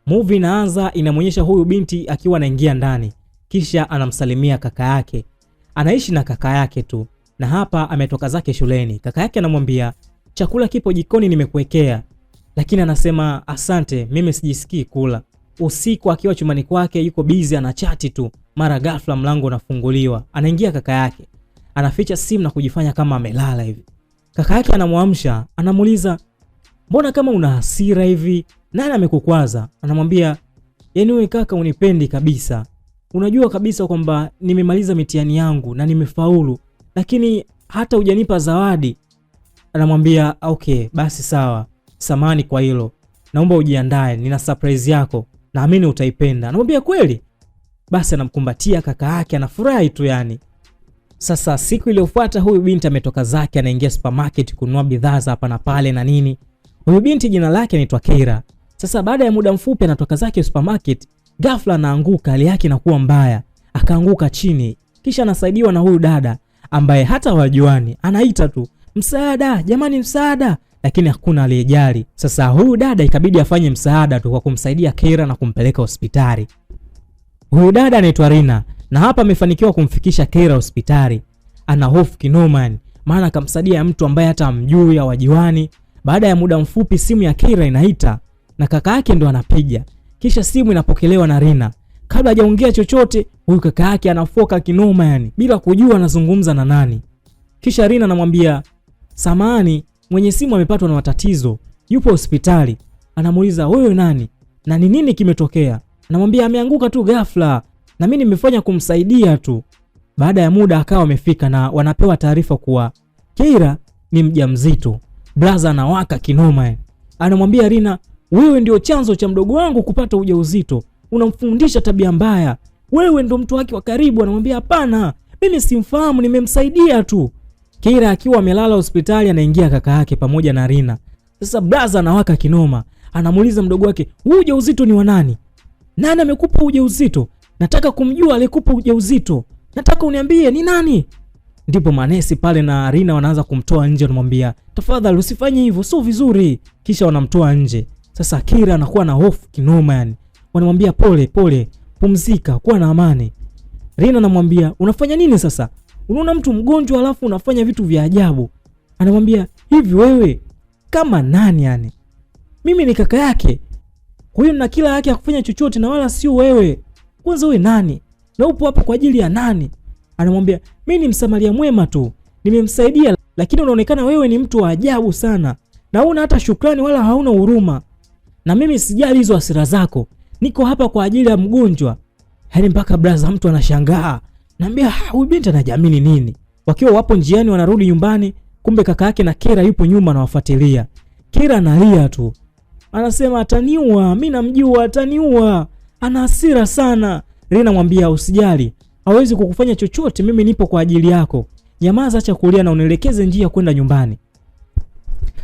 Movie inaanza, inamuonyesha huyu binti akiwa anaingia ndani, kisha anamsalimia kaka yake. Anaishi na kaka yake tu, na hapa ametoka zake shuleni. Kaka yake anamwambia chakula kipo jikoni nimekuwekea, lakini anasema asante, mimi sijisikii kula. Usiku akiwa chumbani kwake yuko busy anachati tu, mara ghafla mlango unafunguliwa. Anaingia kaka yake, anaficha simu na kujifanya kama amelala hivi. Kaka yake anamuamsha, anamuuliza mbona kama una hasira hivi, nani amekukwaza? Anamwambia yaani wewe kaka unipendi kabisa, unajua kabisa kwamba nimemaliza mitihani yangu na nimefaulu, lakini hata hujanipa zawadi. Anamwambia okay, basi sawa, samahani kwa hilo, naomba ujiandae, nina surprise yako, naamini utaipenda. Anamwambia kweli? Basi anamkumbatia kaka yake, anafurahi tu yani. Sasa siku iliyofuata huyu binti ametoka zake, anaingia supermarket kununua bidhaa za hapa na pale na nini. Huyu binti jina lake anaitwa Keira. Sasa baada ya muda mfupi anatoka zake supermarket, ghafla anaanguka, hali yake inakuwa mbaya, akaanguka chini. Kisha anasaidiwa na huyu dada ambaye hata wajuani, anaita tu msaada, jamani msaada, lakini hakuna aliyejali. Sasa huyu dada ikabidi afanye msaada tu kwa kumsaidia Keira na kumpeleka hospitali. Huyu dada anaitwa Rina, na hapa amefanikiwa kumfikisha Keira hospitali. Ana hofu kinoma, maana akamsaidia mtu ambaye hata amjui au wajuani. Baada ya muda mfupi simu ya Keira inaita na kaka yake ndo anapiga. Kisha simu inapokelewa na Rina. Kabla hajaongea chochote, huyu kaka yake anafoka kinoma yani, bila kujua anazungumza na nani. Kisha Rina anamwambia samahani, mwenye simu amepatwa na matatizo, yupo hospitali. Anamuuliza wewe nani na ni nini kimetokea? Anamwambia ameanguka tu ghafla na mimi nimefanya kumsaidia tu. Baada ya muda akawa amefika na wanapewa taarifa kuwa Keira ni mjamzito. Blaza anawaka kinoma. Anamwambia Rina, wewe ndio chanzo cha mdogo wangu kupata ujauzito, unamfundisha tabia mbaya, wewe ndio mtu wake wa karibu. Anamwambia hapana, mimi simfahamu, nimemsaidia tu. Keira akiwa amelala hospitali anaingia kaka yake pamoja na Rina. Sasa Blaza anawaka kinoma, anamuuliza mdogo wake, "Huu ujauzito ni wa nani? Nani amekupa ujauzito? Nataka kumjua aliyekupa ujauzito. Nataka uniambie ni nani?" Ndipo manesi pale na Rina wanaanza kumtoa nje, wanamwambia, "Tafadhali usifanye hivyo, sio vizuri." Kisha wanamtoa nje. Sasa Keira anakuwa na hofu kinoma yani. Wanamwambia pole pole, pumzika, kuwa na amani. Rina anamwambia, "Unafanya nini sasa? Unaona mtu mgonjwa alafu unafanya vitu vya ajabu." Anamwambia, "Hivi wewe kama nani yani? Mimi ni kaka yake. Kwa hiyo nina kila haki ya kufanya chochote na wala sio wewe. Kwanza wewe nani? Na upo hapa kwa ajili ya nani?" Anamwambia, "Mimi ni msamaria mwema tu. Nimemsaidia, lakini unaonekana wewe ni mtu wa ajabu sana. Na huna hata shukrani wala hauna huruma. Na mimi sijali hizo hasira zako. Niko hapa kwa ajili ya mgonjwa." Hadi mpaka Blaza mtu anashangaa. Naambia, "Huyu binti anajiamini nini?" Wakiwa wapo njiani wanarudi nyumbani, kumbe kaka yake na Keira yupo nyuma na wafuatilia. Keira analia tu. Anasema ataniua, mimi namjua, ataniua. Ana hasira sana. Rina mwambia, "Usijali. Hawezi kukufanya chochote, mimi nipo kwa ajili yako. Nyamaza, acha kulia na unielekeze njia kwenda nyumbani."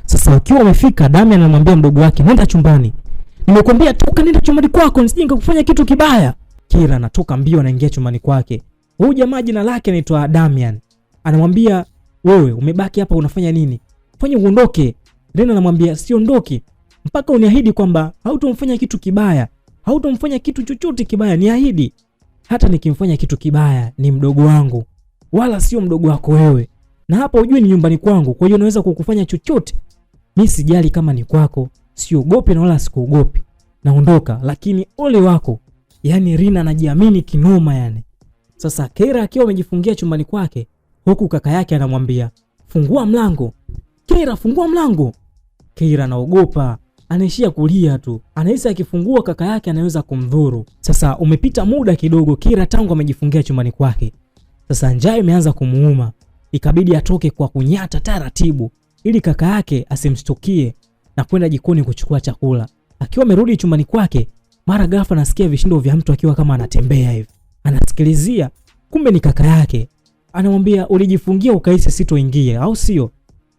Sasa wakiwa wamefika, Damian anamwambia mdogo wake, "Nenda chumbani. Nimekwambia toka, nenda chumbani kwako, nisije nikakufanya kitu kibaya." Keira anatoka mbio anaingia chumbani kwake. Huyu jamaa jina lake anaitwa Damian. Anamwambia, "Wewe umebaki hapa unafanya nini? Fanya uondoke." Rina anamwambia, "Siondoki mpaka uniahidi kwamba hautomfanya kitu kibaya. Hautomfanya kitu chochote kibaya, niahidi. Hata nikimfanya kitu kibaya ni mdogo wangu, wala sio mdogo wako wewe. Na hapa ujue ni nyumbani kwangu, kwa hiyo naweza kukufanya chochote. Mimi sijali kama ni kwako, siogopi na wala sikuogopi. Naondoka, lakini ole wako." Yani Rina anajiamini kinoma yani. Sasa Keira akiwa amejifungia chumbani kwake, huku kaka yake anamwambia, "Fungua mlango. Keira, fungua mlango." Keira anaogopa, anaishia kulia tu. Anahisi akifungua kaka yake anaweza kumdhuru. Sasa umepita muda kidogo Keira tangu amejifungia chumbani kwake. Sasa njaa imeanza kumuuma. Ikabidi atoke kwa kunyata taratibu ili kaka yake asimshtukie na kwenda jikoni kuchukua chakula. Akiwa amerudi chumbani kwake, mara ghafla anasikia vishindo vya mtu akiwa kama anatembea hivi. Anasikilizia, kumbe ni kaka yake. Anamwambia, "Ulijifungia ukahisi sitoingia, au sio?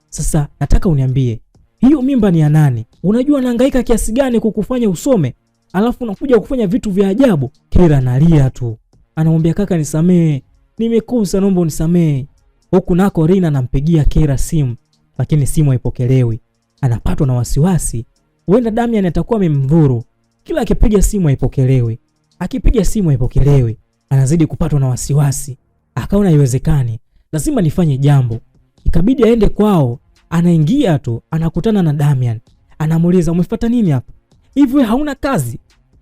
Sasa nataka uniambie, hiyo mimba ni ya nani? Unajua nahangaika kiasi gani kukufanya usome, alafu unakuja kufanya vitu vya ajabu?" Keira analia tu. Anamwambia, "Kaka nisamee, nimekosa, naomba unisamee." Huku nako Rina anampigia Keira simu, lakini simu haipokelewi. Anapatwa na wasiwasi, huenda Damian atakuwa amemdhuru. Kila akipiga simu haipokelewi. Akipiga simu haipokelewi. Anazidi kupatwa na wasiwasi. Akaona haiwezekani, lazima nifanye jambo. Ikabidi aende kwao. Anaingia tu, anakutana na Damian. Anamuuliza, umefuata nini hapa? Hivi wewe hauna kazi?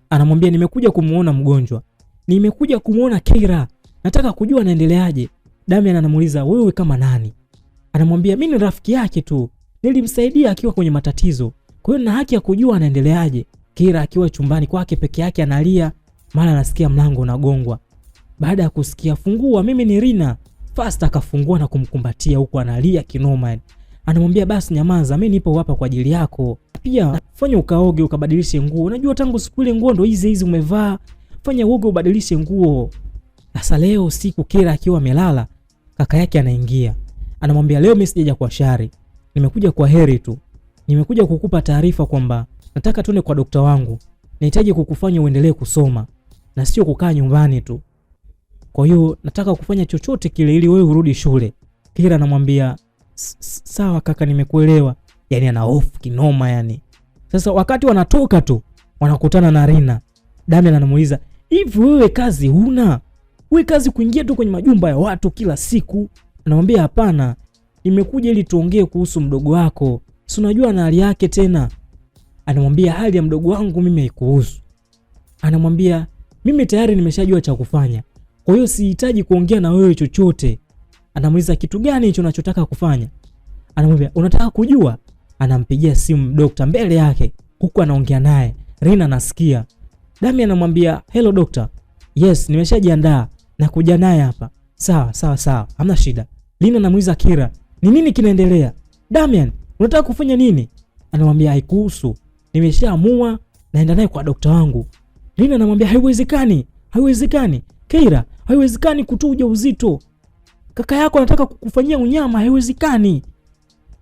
Anamwambia, nimekuja kumuona mgonjwa. Nimekuja kumuona Keira. Nataka kujua anaendeleaje. Damian anamuuliza, wewe kama nani? Anamwambia, mimi ni rafiki yake tu. Nilimsaidia akiwa kwenye matatizo. Kwa hiyo nina haki ya kujua anaendeleaje. Keira akiwa chumbani kwake peke yake analia, mara anasikia mlango unagongwa. Baada ya kusikia, fungua, mimi ni Rina. Fast akafungua na kumkumbatia huku analia kinoma. Anamwambia, basi nyamaza, mimi nipo hapa kwa ajili yako. Pia fanya ukaoge ukabadilishe nguo. Unajua tangu siku ile nguo ndo hizi umevaa. Fanya uoge ubadilishe nguo. Sasa leo usiku Keira akiwa amelala, kaka yake anaingia. Anamwambia, leo mimi sijaja kwa shari. Nimekuja kwa heri tu. Nimekuja kukupa taarifa kwamba nataka tuende kwa daktari wangu. Nahitaji kukufanya uendelee kusoma na sio kukaa nyumbani tu. Kwa hiyo nataka kufanya chochote kile ili wewe urudi shule. Keira anamwambia, sawa kaka, nimekuelewa. Yani ana hofu kinoma yani. Sasa wakati wanatoka tu, wanakutana na Rina. Damian anamuuliza, hivi wewe kazi huna? Wewe kazi kuingia tu kwenye majumba ya watu kila siku? Anamwambia, hapana, nimekuja ili tuongee kuhusu mdogo wako. Si unajua na hali yake tena. Anamwambia, hali ya mdogo wangu mimi haikuhusu. Anamwambia, mimi tayari nimeshajua cha kufanya. Kwa hiyo sihitaji kuongea na wewe chochote. Anamuuliza, kitu gani hicho unachotaka kufanya? Anamwambia, unataka kujua? Anampigia simu daktari mbele yake huku anaongea naye. Rina anasikia. Damian anamwambia, hello doctor. Yes, nimeshajiandaa na kuja naye hapa. Sawa. Hamna shida. Rina anamuuliza Keira, ni nini kinaendelea? Damian, unataka kufanya nini? Anamwambia, haikuhusu. Nimeshaamua naenda naye kwa daktari wangu. Rina anamwambia, haiwezekani. Keira, haiwezekani kutoa ujauzito. Kaka yako anataka kukufanyia unyama, haiwezekani.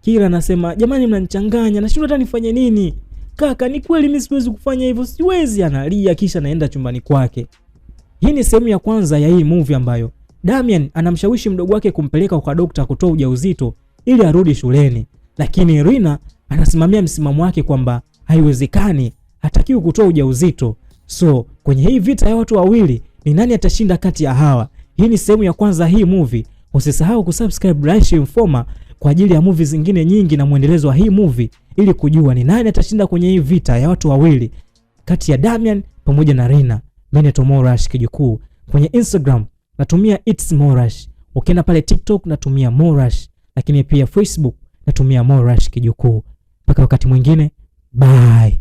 Keira anasema, jamani mnanichanganya, nashindwa hata nifanye nini. Kaka, ni kweli mimi siwezi kufanya hivyo, siwezi. Analia kisha anaenda chumbani kwake. Hii ni sehemu ya kwanza ya hii movie ambayo Damian anamshawishi mdogo wake kumpeleka kwa daktari kutoa ujauzito ili arudi shuleni. Lakini Rina anasimamia msimamo wake kwamba haiwezekani, hatakiwi kutoa ujauzito. So, kwenye hii vita ya watu wawili, ni nani atashinda kati ya hawa? Hii ni sehemu ya kwanza hii movie. Usisahau kusubscribe Raishi Informer kwa ajili ya movie zingine nyingi na muendelezo wa hii movie ili kujua ni nani atashinda kwenye hii vita ya watu wawili kati ya Damian pamoja na Rina. Mimi ni Morash Kijukuu. Kwenye Instagram natumia It's Morash. Ukienda pale TikTok natumia Morash, lakini pia Facebook natumia Morash Kijukuu. Mpaka wakati mwingine, bye.